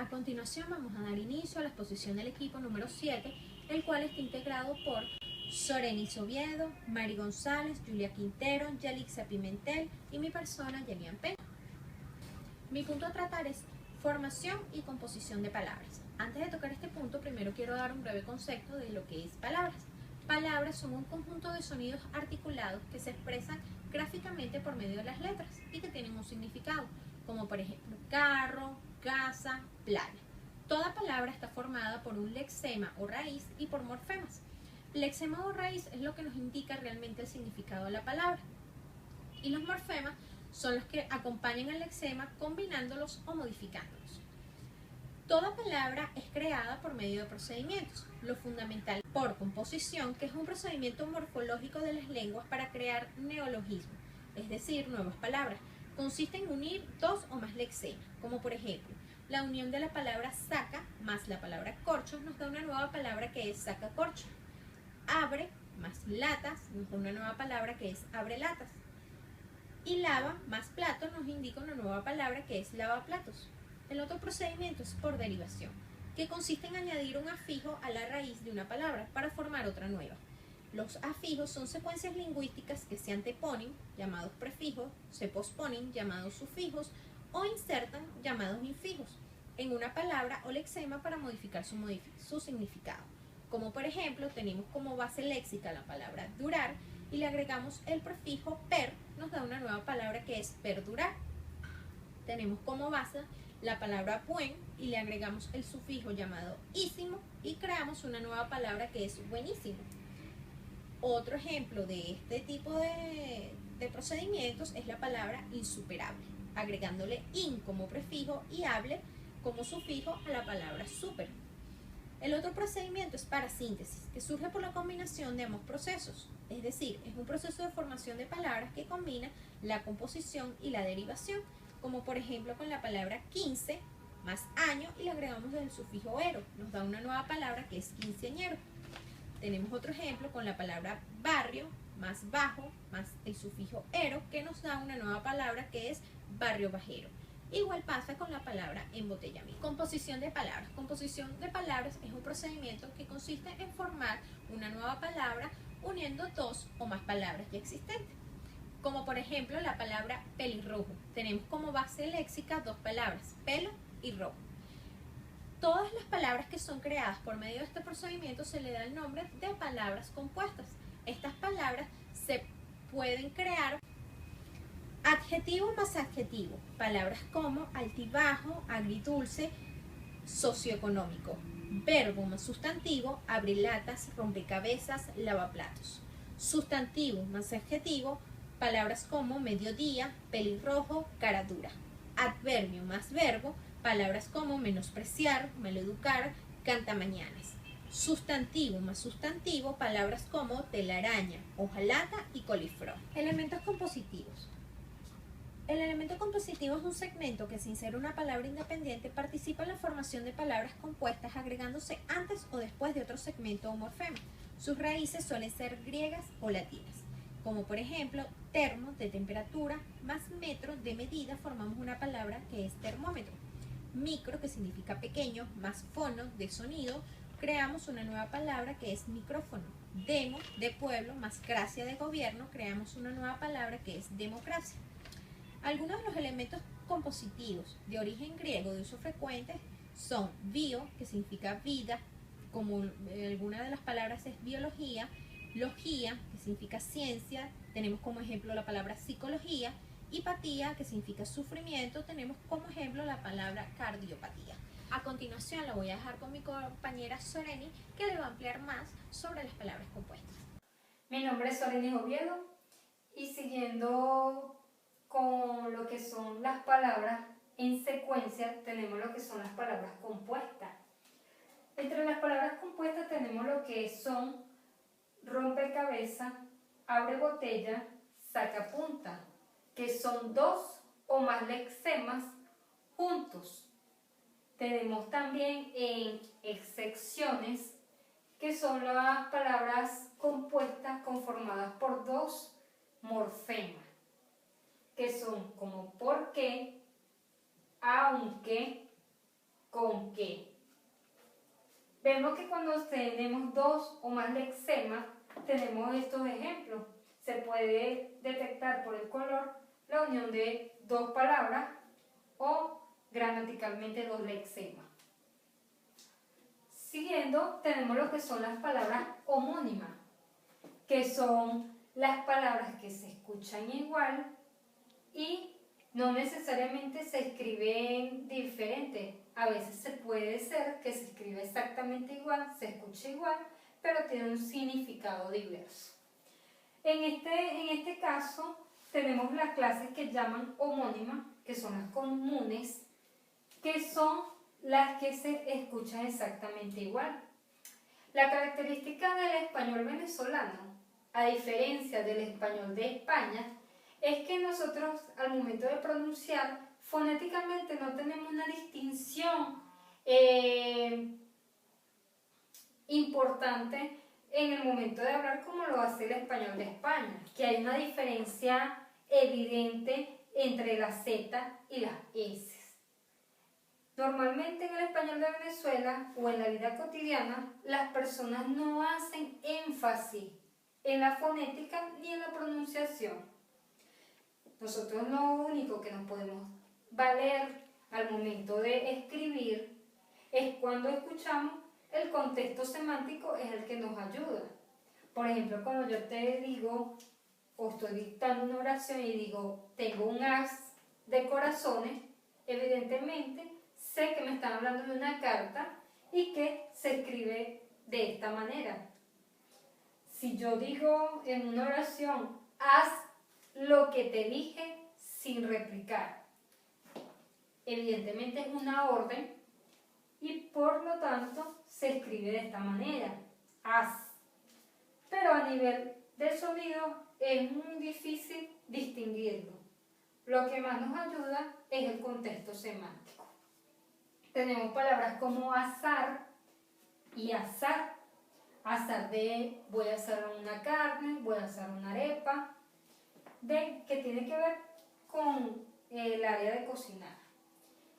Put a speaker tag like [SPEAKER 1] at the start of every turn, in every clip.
[SPEAKER 1] A continuación vamos a dar inicio a la exposición del equipo número 7, el cual está integrado por Sorenis Oviedo, Mari González, Julia Quintero, Yalixa Pimentel y mi persona, Yelian Peña. Mi punto a tratar es formación y composición de palabras. Antes de tocar este punto, primero quiero dar un breve concepto de lo que es palabras. Palabras son un conjunto de sonidos articulados que se expresan gráficamente por medio de las letras y que tienen un significado, como por ejemplo carro, casa, playa. Toda palabra está formada por un lexema o raíz y por morfemas. Lexema o raíz es lo que nos indica realmente el significado de la palabra, y los morfemas son los que acompañan al lexema combinándolos o modificándolos. Toda palabra es creada por medio de procedimientos. Lo fundamental por composición, que es un procedimiento morfológico de las lenguas para crear neologismos, es decir, nuevas palabras. Consiste en unir dos o más lexemas, como por ejemplo, la unión de la palabra saca más la palabra corcho nos da una nueva palabra que es sacacorcho. Abre más latas nos da una nueva palabra que es abrelatas. Y lava más plato nos indica una nueva palabra que es lavaplatos. El otro procedimiento es por derivación, que consiste en añadir un afijo a la raíz de una palabra para formar otra nueva. Los afijos son secuencias lingüísticas que se anteponen, llamados prefijos, se posponen, llamados sufijos, o insertan, llamados infijos, en una palabra o lexema para modificar su significado. Como por ejemplo, tenemos como base léxica la palabra durar y le agregamos el prefijo per, nos da una nueva palabra que es perdurar. Tenemos como base la palabra buen y le agregamos el sufijo llamado ísimo y creamos una nueva palabra que es buenísimo. Otro ejemplo de este tipo de procedimientos es la palabra insuperable, agregándole in como prefijo y able como sufijo a la palabra super. El otro procedimiento es parasíntesis, que surge por la combinación de ambos procesos, es decir, es un proceso de formación de palabras que combina la composición y la derivación, como por ejemplo con la palabra 15 más año y le agregamos el sufijo ero, nos da una nueva palabra que es quinceañero. Tenemos otro ejemplo con la palabra barrio más bajo más el sufijo ero que nos da una nueva palabra que es barrio bajero. Igual pasa con la palabra embotellamiento. Composición de palabras. Composición de palabras es un procedimiento que consiste en formar una nueva palabra uniendo dos o más palabras ya existentes. Como por ejemplo la palabra pelirrojo. Tenemos como base léxica dos palabras, pelo y rojo. Todas las palabras que son creadas por medio de este procedimiento se le da el nombre de palabras compuestas. Estas palabras se pueden crear adjetivo más adjetivo, palabras como altibajo, agridulce, socioeconómico. Verbo más sustantivo, abrelatas, rompecabezas, lavaplatos. Sustantivo más adjetivo, palabras como mediodía, pelirrojo, cara dura. Adverbio más verbo, palabras como menospreciar, maleducar, cantamañanas. Sustantivo más sustantivo, palabras como telaraña, hojalata y coliflor. Elementos compositivos. El elemento compositivo es un segmento que, sin ser una palabra independiente, participa en la formación de palabras compuestas agregándose antes o después de otro segmento o morfema. Sus raíces suelen ser griegas o latinas, como por ejemplo termo de temperatura más metro de medida formamos una palabra que es termómetro. Micro, que significa pequeño, más fono de sonido, creamos una nueva palabra que es micrófono. Demo de pueblo más cracia de gobierno, creamos una nueva palabra que es democracia. Algunos de los elementos compositivos de origen griego de uso frecuente son bio, que significa vida, como alguna de las palabras es biología, logía, que significa ciencia, tenemos como ejemplo la palabra psicología, y patía, que significa sufrimiento, tenemos como ejemplo la palabra cardiopatía. A continuación la voy a dejar con mi compañera Soreni, que le va a ampliar más sobre las palabras compuestas.
[SPEAKER 2] Mi nombre es Sorenis Oviedo y siguiendo con lo que son las palabras en secuencia tenemos lo que son las palabras compuestas. Entre las palabras compuestas tenemos lo que son rompecabezas, abre botella, sacapunta, que son dos o más lexemas juntos. Tenemos también en excepciones, que son las palabras compuestas conformadas por dos morfemas, que son como porque, aunque, con qué. Vemos que cuando tenemos dos o más lexemas, tenemos estos ejemplos. Se puede detectar por el color la unión de dos palabras o gramaticalmente dos lexemas. Siguiendo, tenemos lo que son las palabras homónimas, que son las palabras que se escuchan igual y no necesariamente se escriben diferente. A veces se puede ser que se escribe exactamente igual, se escucha igual, pero tiene un significado diverso. En este caso, tenemos las clases que llaman homónimas, que son las comunes, que son las que se escuchan exactamente igual. La característica del español venezolano, a diferencia del español de España, es que nosotros al momento de pronunciar fonéticamente no tenemos una distinción importante en el momento de hablar como lo hace el español de España, que hay una diferencia evidente entre la Z y las S. Normalmente en el español de Venezuela o en la vida cotidiana, las personas no hacen énfasis en la fonética ni en la pronunciación. Nosotros lo único que nos podemos valer al momento de escribir es cuando escuchamos el contexto semántico, es el que nos ayuda. Por ejemplo, cuando yo te digo o estoy dictando una oración y digo tengo un as de corazones, evidentemente sé que me están hablando de una carta y que se escribe de esta manera. Si yo digo en una oración, haz lo que te dije sin replicar, evidentemente es una orden y por lo tanto se escribe de esta manera, haz. Pero a nivel de sonido es muy difícil distinguirlo. Lo que más nos ayuda es el contexto semántico. Tenemos palabras como azar y asar. Asar de voy a asar una carne, voy a asar una arepa, que tiene que ver con el área de cocinar.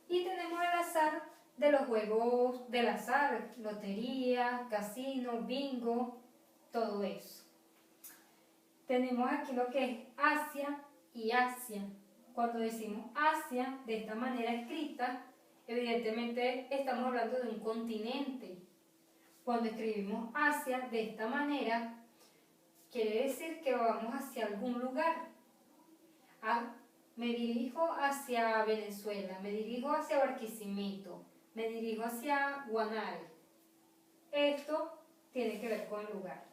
[SPEAKER 2] Y tenemos el azar de los juegos del azar, lotería, casino, bingo, todo eso. Tenemos aquí lo que es Asia y Asia. Cuando decimos Asia de esta manera escrita, evidentemente estamos hablando de un continente. Cuando escribimos Asia de esta manera, quiere decir que vamos hacia algún lugar. Me dirijo hacia Venezuela, me dirijo hacia Barquisimeto, me dirijo hacia Guanare. Esto tiene que ver con el lugar.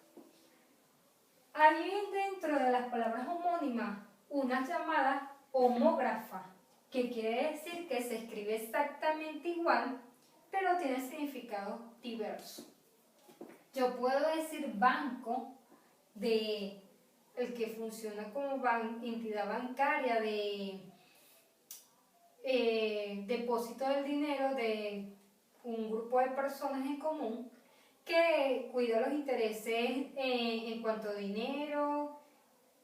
[SPEAKER 2] Hay dentro de las palabras homónimas una llamada homógrafa, que quiere decir que se escribe exactamente igual, pero tiene significado diverso. Yo puedo decir banco de el que funciona como entidad bancaria de depósito del dinero de un grupo de personas en común que cuida los intereses en cuanto a dinero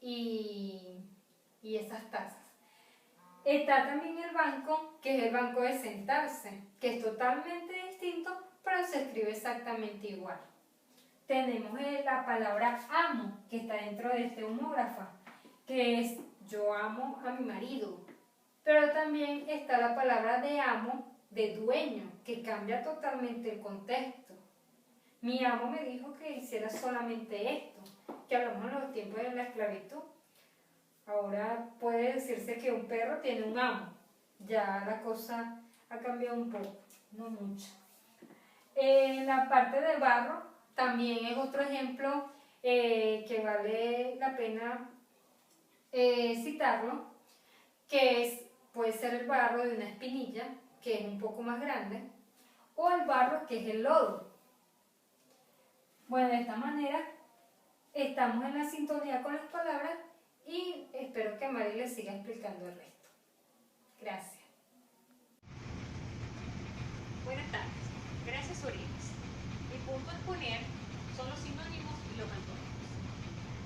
[SPEAKER 2] y esas tasas. Está también el banco, que es el banco de sentarse, que es totalmente distinto, pero se escribe exactamente igual. Tenemos la palabra amo, que está dentro de este homógrafa, que es yo amo a mi marido. Pero también está la palabra de amo, de dueño, que cambia totalmente el contexto. Mi amo me dijo que hiciera solamente esto, que hablamos en los tiempos de la esclavitud. Ahora puede decirse que un perro tiene un amo. Ya la cosa ha cambiado un poco, no mucho. La parte de barro también es otro ejemplo que vale la pena citarlo, que puede ser el barro de una espinilla, que es un poco más grande, o el barro que es el lodo. Bueno, de esta manera estamos en la sintonía con las palabras y espero que Mari les siga explicando el resto. Gracias.
[SPEAKER 3] Buenas tardes. Gracias, Orines. Mi punto a exponer son los sinónimos y los antónimos.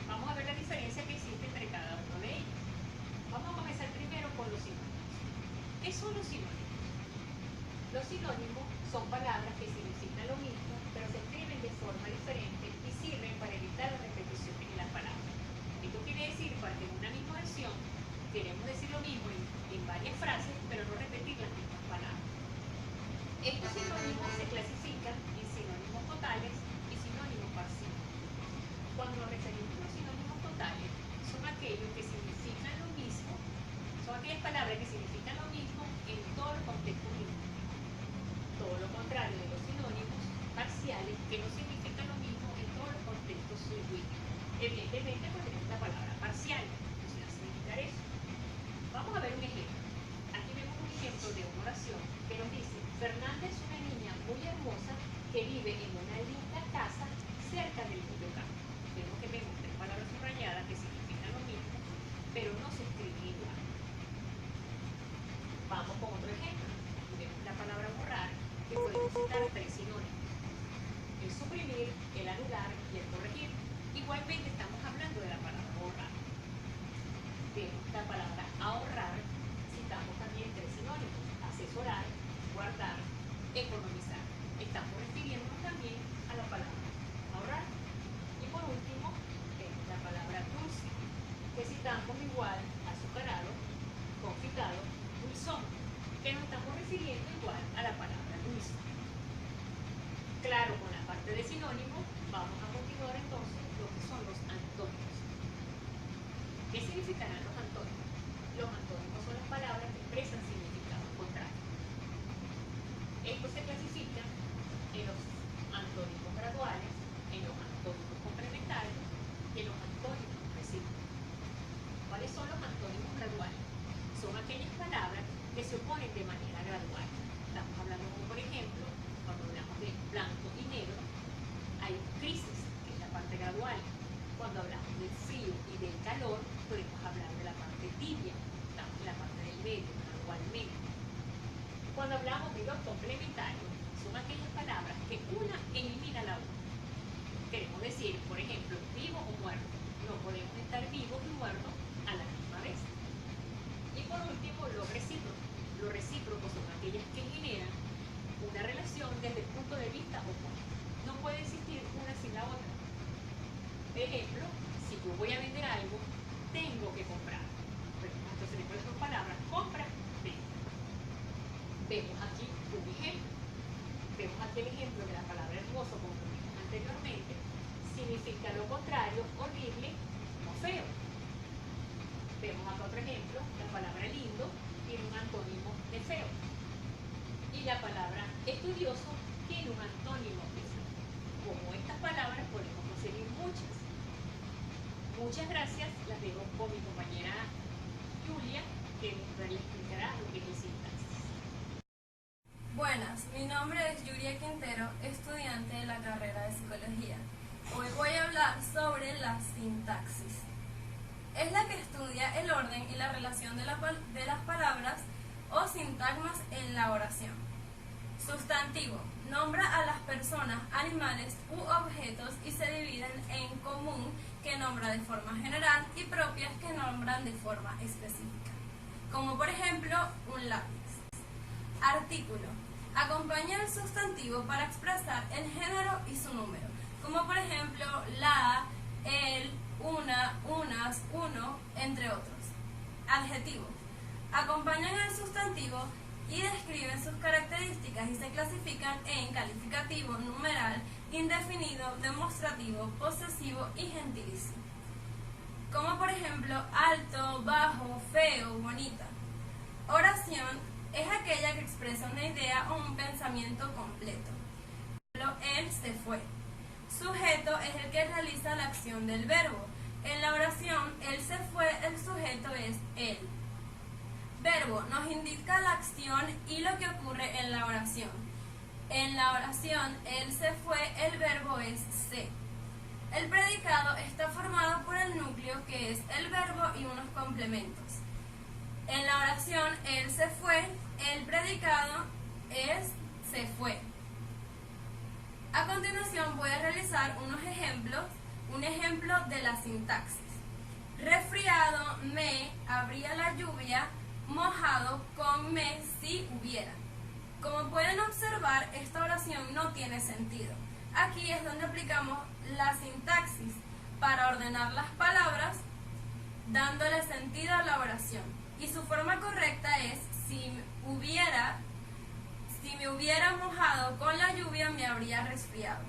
[SPEAKER 3] Vamos a ver la diferencia que existe entre cada uno de ellos. Vamos a comenzar primero con los sinónimos. ¿Qué son los sinónimos? Los sinónimos son palabras que significan lo mismo, pero se escriben de forma diferente y sirven para evitar la repetición en la palabra. Esto quiere decir para que en una misma oración queremos decir lo mismo en varias frases, pero no repetir las mismas palabras. Estos sinónimos se clasifican en sinónimos totales y sinónimos parciales. Cuando nos referimos a los sinónimos totales, son aquellos que significan lo mismo, son aquellas palabras que significan lo mismo en todos los contextos lingüísticos. Todo lo contrario de los sinónimos parciales, que no significan lo mismo en todos los contextos lingüísticos. Evidentemente, pues tenemos la palabra parcial, que va a significar eso. Vamos a ver un ejemplo. Aquí vemos un ejemplo de una oración que nos dice: Fernanda es una niña muy hermosa que vive en una linda casa cerca del medio campo. Vemos que vemos tres palabras subrayadas que significan lo mismo, pero no se escriben igual. Vamos con otro ejemplo. Vemos la palabra borrar, que podemos citar tres sinónimos: el suprimir, el anular y el corregir. Igualmente estamos hablando de la palabra borrar. Vemos la palabra ahorrar, citamos también tres sinónimos: asesorar, guardar, economizar. Estamos refiriéndonos también a la palabra ahorrar. Y por último, vemos la palabra dulce, que citamos igual: azucarado, confitado, dulzón, que nos estamos refiriendo igual a la palabra dulce. Claro, con la parte de sinónimos, vamos a continuar entonces lo que son los antónimos. ¿Qué significarán los antónimos? Los antónimos son las palabras que expresan significados contrarios. Estos se clasifican en los antónimos graduales, en los antónimos complementarios y en los antónimos recíprocos. ¿Cuáles son los antónimos graduales? Son aquellas palabras que se oponen de manera gradual. Estamos hablando, como por ejemplo, cuando hablamos de blanco y negro, hay crisis, que es la parte gradual. Cuando hablamos del frío y del calor, podemos hablar de la parte tibia, estamos en la parte del medio, gradualmente. Cuando hablamos de los complementarios, son aquellas palabras que una elimina la otra. Queremos decir, por ejemplo, vivo o muerto. No podemos estar vivos y muertos a la misma vez. Y por último, los recíprocos. Los recíprocos son aquellas que generan una relación desde el punto de vista opuesto. No puede existir una sin la otra. Por ejemplo, si yo voy a vender algo, tengo que comprar. Bueno, entonces después de dos palabras, compra, venta. Vemos aquí un ejemplo. Vemos aquí el ejemplo de la palabra hermoso, como vimos anteriormente, significa lo contrario, horrible o feo. Vemos acá otro ejemplo: la palabra lindo tiene un antónimo de feo. Y la palabra estudioso tiene un antónimo de feo. Como estas palabras podemos conseguir muchas. Muchas gracias. Las dejo con mi compañera Julia, que les explicará lo que es el sintaxis.
[SPEAKER 4] Buenas, mi nombre es Julia Quintero, estudiante de la carrera de Psicología. Hoy voy a hablar sobre la sintaxis. Es la que estudia el orden y la relación de las palabras o sintagmas en la oración. Sustantivo: nombra a las personas, animales u objetos y se dividen en común, que nombra de forma general, y propias, que nombran de forma específica. Como por ejemplo, un lápiz. Artículo: acompaña el sustantivo para expresar el género y su número. Como por ejemplo, la, el, una, unas, uno, entre otros. Adjetivo: acompañan al sustantivo y describen sus características y se clasifican en calificativo, numeral, indefinido, demostrativo, posesivo y gentilicio. Como por ejemplo, alto, bajo, feo, bonita. Oración es aquella que expresa una idea o un pensamiento completo. Él se fue. Sujeto es el que realiza la acción del verbo. En la oración, él se fue, el sujeto es él. Verbo nos indica la acción y lo que ocurre en la oración. En la oración, él se fue, el verbo es se. El predicado está formado por el núcleo, que es el verbo y unos complementos. En la oración, él se fue, el predicado es se fue. A continuación voy a realizar unos ejemplos, un ejemplo de la sintaxis. Resfriado, me, habría la lluvia, mojado, con me, si hubiera. Como pueden observar, esta oración no tiene sentido. Aquí es donde aplicamos la sintaxis para ordenar las palabras dándole sentido a la oración. Y su forma correcta es: si me hubiera mojado con la lluvia me habría resfriado.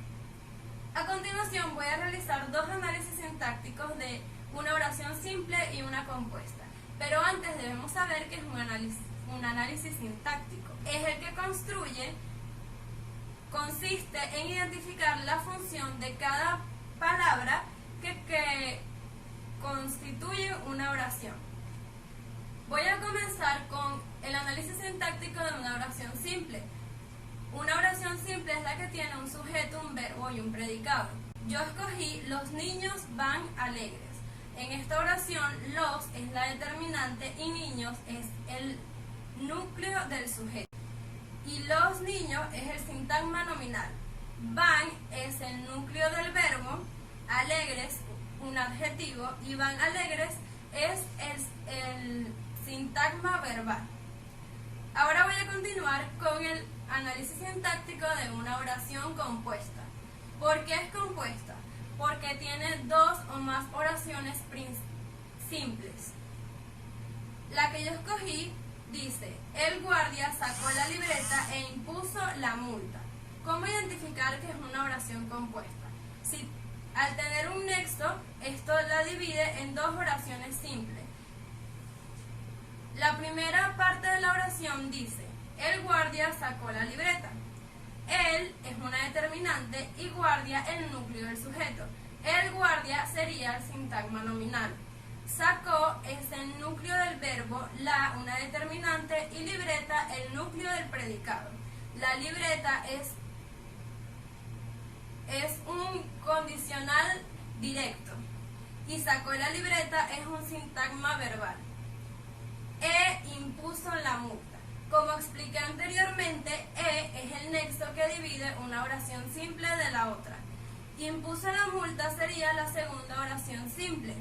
[SPEAKER 4] A continuación voy a realizar dos análisis sintácticos de una oración simple y una compuesta. Pero antes debemos saber qué es un análisis sintáctico. Es el que consiste en identificar la función de cada palabra que constituye una oración. Voy a comenzar con el análisis sintáctico de una oración simple. Una oración simple es la que tiene un sujeto, un verbo y un predicado. Yo escogí: los niños van alegres. En esta oración, los es la determinante y niños es el núcleo del sujeto. Y los niños es el sintagma nominal. Van es el núcleo del verbo, alegres un adjetivo y van alegres es el sintagma verbal. Ahora voy a continuar con el análisis sintáctico de una oración compuesta. ¿Por qué es compuesta? Porque tiene dos o más oraciones simples. La que yo escogí dice: el guardia sacó la libreta e impuso la multa. ¿Cómo identificar que es una oración compuesta? Si al tener un nexo, esto la divide en dos oraciones simples. La primera parte de la oración dice: el guardia sacó la libreta. El es una determinante y guardia el núcleo del sujeto. El guardia sería el sintagma nominal. Sacó es el núcleo del verbo, la una determinante y libreta el núcleo del predicado. La libreta es un condicional directo y sacó la libreta es un sintagma verbal. Impuso la multa. Como expliqué anteriormente, es el nexo que divide una oración simple de la otra. Impuso la multa sería la segunda oración simple.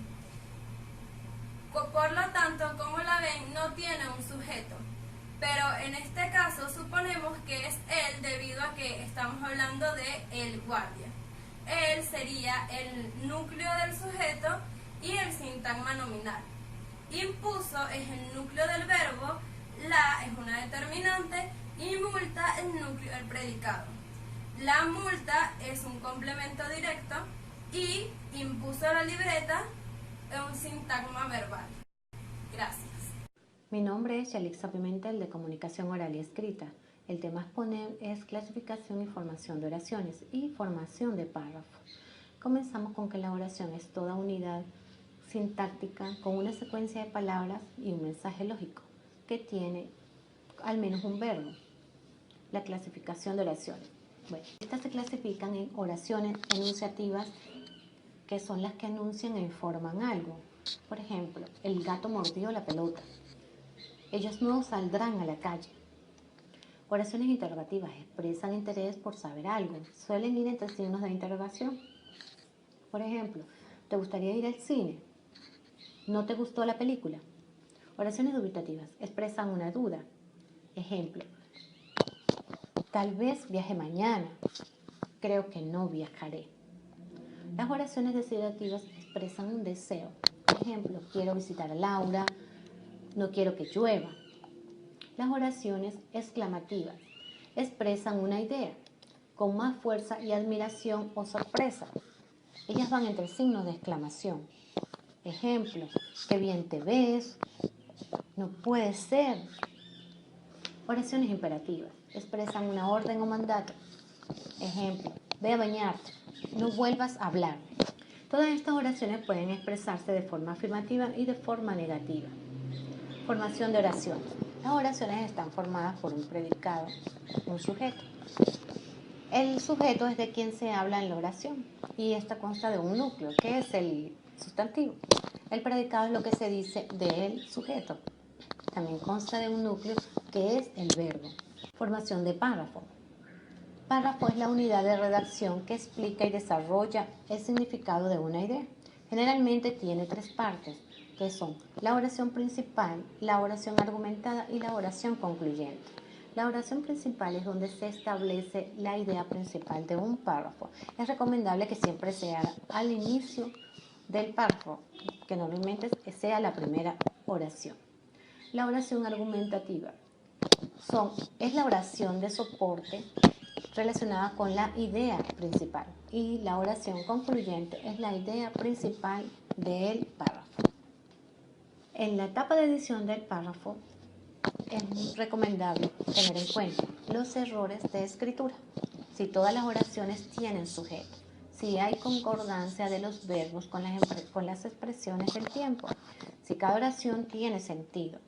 [SPEAKER 4] Por lo tanto, como la ven, no tiene un sujeto. Pero en este caso suponemos que es él debido a que estamos hablando de el guardia. Él sería el núcleo del sujeto y el sintagma nominal. Impuso es el núcleo del verbo, la es una determinante y multa el núcleo del predicado. La multa es un complemento directo y impuso la libreta es un sintagma verbal. Gracias.
[SPEAKER 5] Mi nombre es Yalixa Pimentel, de Comunicación Oral y Escrita. El tema a exponer es clasificación y formación de oraciones y formación de párrafos. Comenzamos con que la oración es toda unidad sintáctica con una secuencia de palabras y un mensaje lógico que tiene al menos un verbo. La clasificación de oraciones. Bueno, estas se clasifican en oraciones enunciativas, que son las que anuncian e informan algo. Por ejemplo, el gato mordió la pelota. Ellos no saldrán a la calle. Oraciones interrogativas expresan interés por saber algo. Suelen ir entre signos de interrogación. Por ejemplo, ¿te gustaría ir al cine? ¿No te gustó la película? Oraciones dubitativas expresan una duda. Ejemplo, tal vez viaje mañana. Creo que no viajaré. Las oraciones desiderativas expresan un deseo. Por ejemplo, quiero visitar a Laura. No quiero que llueva. Las oraciones exclamativas expresan una idea con más fuerza y admiración o sorpresa. Ellas van entre signos de exclamación. Ejemplo, qué bien te ves. No puede ser. Oraciones imperativas expresan una orden o mandato. Ejemplo, ve a bañarte. No vuelvas a hablar. Todas estas oraciones pueden expresarse de forma afirmativa y de forma negativa. Formación de oraciones. Las oraciones están formadas por un predicado, un sujeto. El sujeto es de quien se habla en la oración y esta consta de un núcleo, que es el sustantivo. El predicado es lo que se dice del sujeto. También consta de un núcleo, que es el verbo. Formación de párrafo. Párrafo es la unidad de redacción que explica y desarrolla el significado de una idea. Generalmente tiene tres partes, que son la oración principal, la oración argumentada y la oración concluyente. La oración principal es donde se establece la idea principal de un párrafo. Es recomendable que siempre sea al inicio del párrafo, que normalmente sea la primera oración. La oración argumentativa es la oración de soporte relacionada con la idea principal, y la oración concluyente es la idea principal del párrafo. En la etapa de edición del párrafo es recomendable tener en cuenta los errores de escritura, si todas las oraciones tienen sujeto, si hay concordancia de los verbos con las expresiones del tiempo, si cada oración tiene sentido,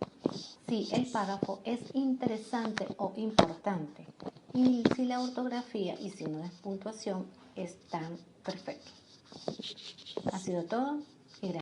[SPEAKER 5] si el párrafo es interesante o importante, y si la ortografía y signos de puntuación están perfectos. Ha sido todo y gracias.